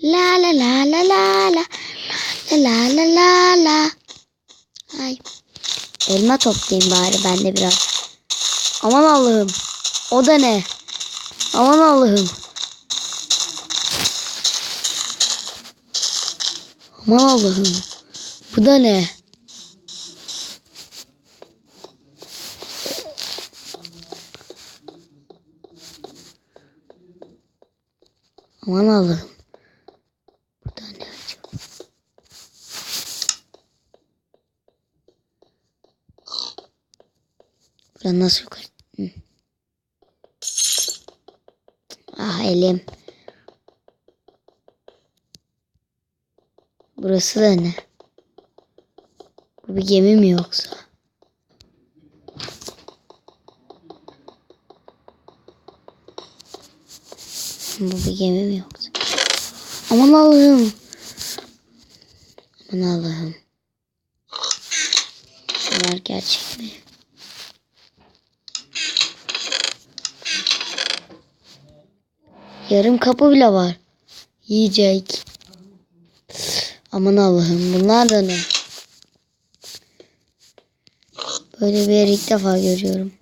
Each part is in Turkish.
La la la la la la. La la la la. Ay. Elma toplayayım bari ben de biraz. Aman Allah'ım. O da ne? Aman Allah'ım. Aman Allah'ım. Bu da ne? Aman Allah'ım. Bu da ne acaba? Buradan nasıl yukarı? Ah elim. Burası da ne? Bu bir gemi mi yoksa? Bu bir gemi mi yoksa? Aman Allah'ım. Aman Allah'ım. Bunlar gerçek mi? Yarım kapı bile var. Yiyecek. Aman Allah'ım. Bunlar da ne? Böyle bir yer ilk defa görüyorum.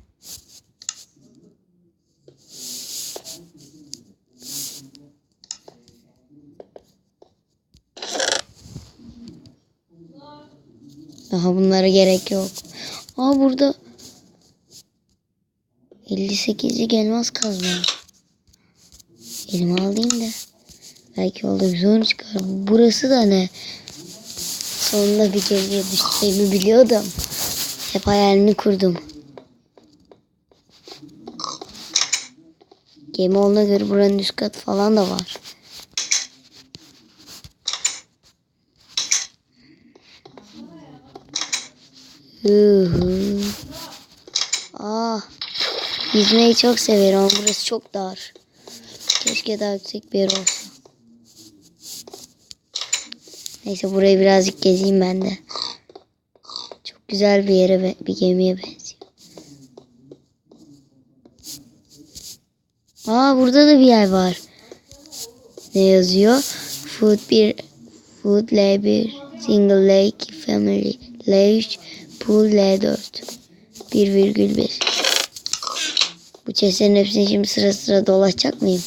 Daha bunlara gerek yok. Aa burada 58'lik elmas kazma. Elime alayım da. Belki yolda bir sorun çıkar. Burası da ne? Sonunda bir gemiye düşeceğimi biliyordum. Hep hayalini kurdum. Gemi olduğuna göre buranın üst katı falan da var. Yüzmeyi çok severim ama burası çok dar. Keşke daha yüksek bir yer olsa. Neyse burayı birazcık gezeyim ben de. Çok güzel bir yere, bir gemiye benziyor. Burada da bir yer var. Ne yazıyor? Food L1 Single Lake Family Lake Pool L4 1,1. Bu chestlerin hepsini şimdi sıra sıra dolaşacak mıyım?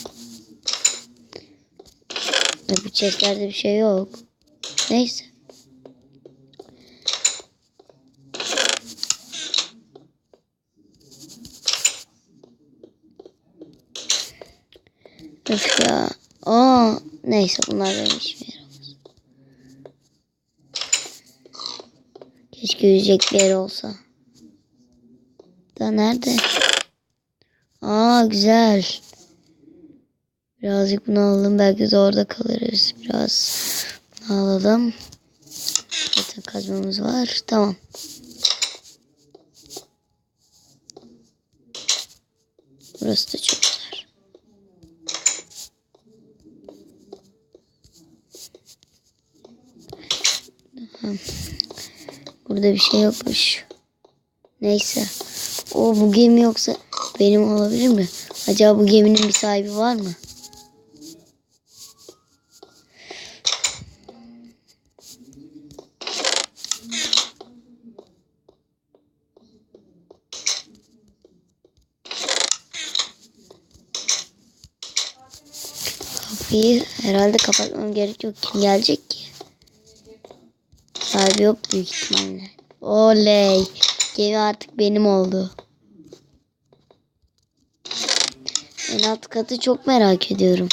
Bu chestlerde bir şey yok. Neyse. Öf ya. Neyse bunlar benim işime yaramaz. Keşke yüzecek bir yer olsa. Da nerede? Güzel. Birazcık bunu alalım. Belki de orada kalırız. Biraz bunu alalım. Zaten kazmamız var. Tamam. Burası da çok güzel. Burada bir şey yokmuş. Neyse. Bu gemi yoksa benim olabilir mi? Acaba bu geminin bir sahibi var mı? Kapıyı herhalde kapatmam gerek yok. Kim gelecek ki? Sahibi yok büyük ihtimalle. Oley. Gemi artık benim oldu. En alt katı çok merak ediyorum.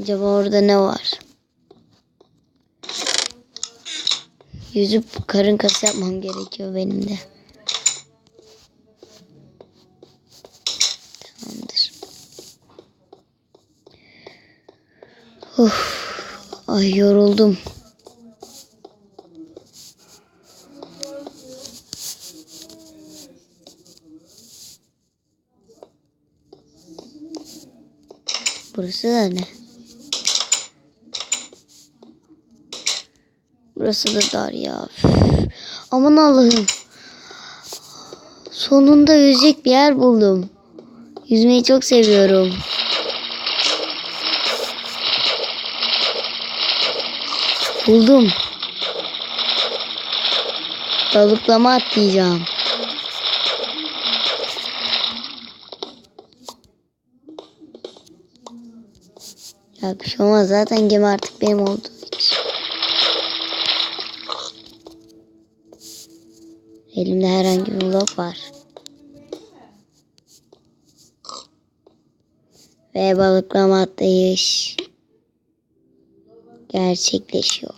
Acaba orada ne var? Yüzüp karın kası yapmam gerekiyor benim de. Tamamdır. Ay yoruldum. Burası da ne? Burası da dar ya. Aman Allah'ım. Sonunda yüzecek bir yer buldum. Yüzmeyi çok seviyorum. Buldum. Balıklama atlayacağım. Ya bir şey olmaz. Zaten gemi artık benim olduğu için. Elimde herhangi bir blok var. Ve balıklama atlayış gerçekleşiyor.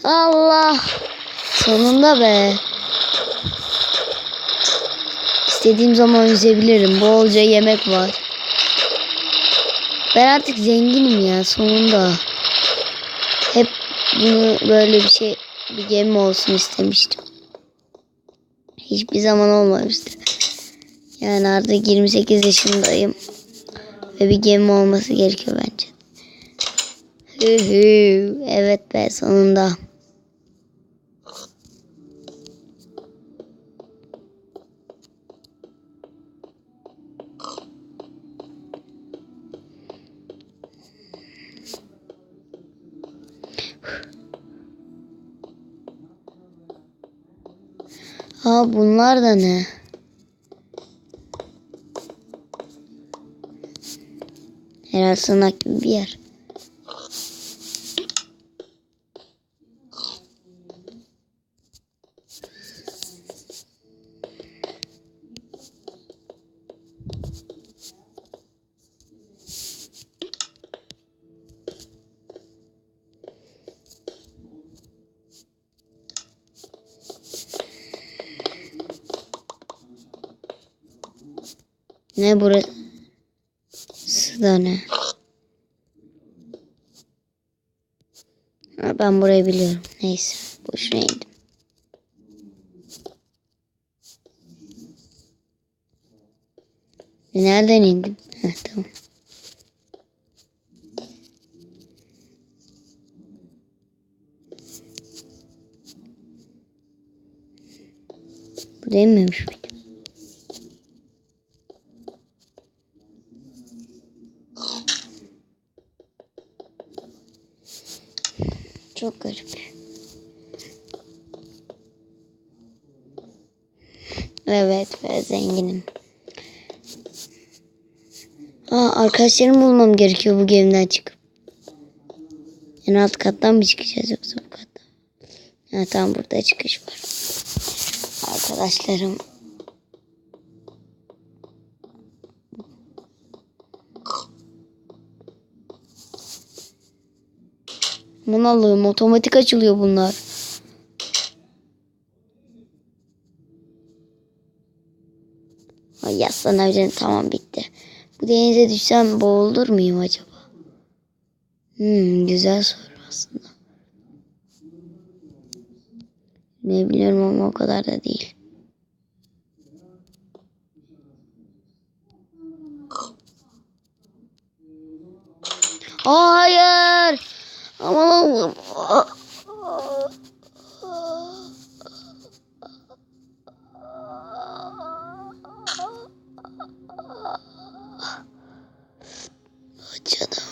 Allah! Sonunda be. İstediğim zaman yüzebilirim. Bolca yemek var. Ben artık zenginim ya sonunda. Hep bunu böyle bir gemi olsun istemiştim. Hiçbir zaman olmamıştı. Yani artık 28 yaşındayım. Ve bir gemi olması gerekiyor bence. Evet be sonunda. Aa bunlar da ne? Herhalde sığınak gibi bir yer. Ne burası? Da ne? Ha, ben burayı biliyorum. Neyse. Boşuna indim. Nereden indim? Heh, tamam. Bu değil miymiş? Çok garip. Evet ve zenginim. Arkadaşlarımı bulmam gerekiyor bu gemiden çıkıp. En alt kattan mı çıkacağız yoksa bu kattan? Ha, tamam burada çıkış var. Arkadaşlarım. Bunu alıyorum. Otomatik açılıyor bunlar. Ay yaslanabilirim. Tamam bitti. Bu denize düşsem boğulur muyum acaba? Güzel soru aslında. Ne biliyorum ama o kadar da değil. Hayır. Aman Allah'ım. Canım.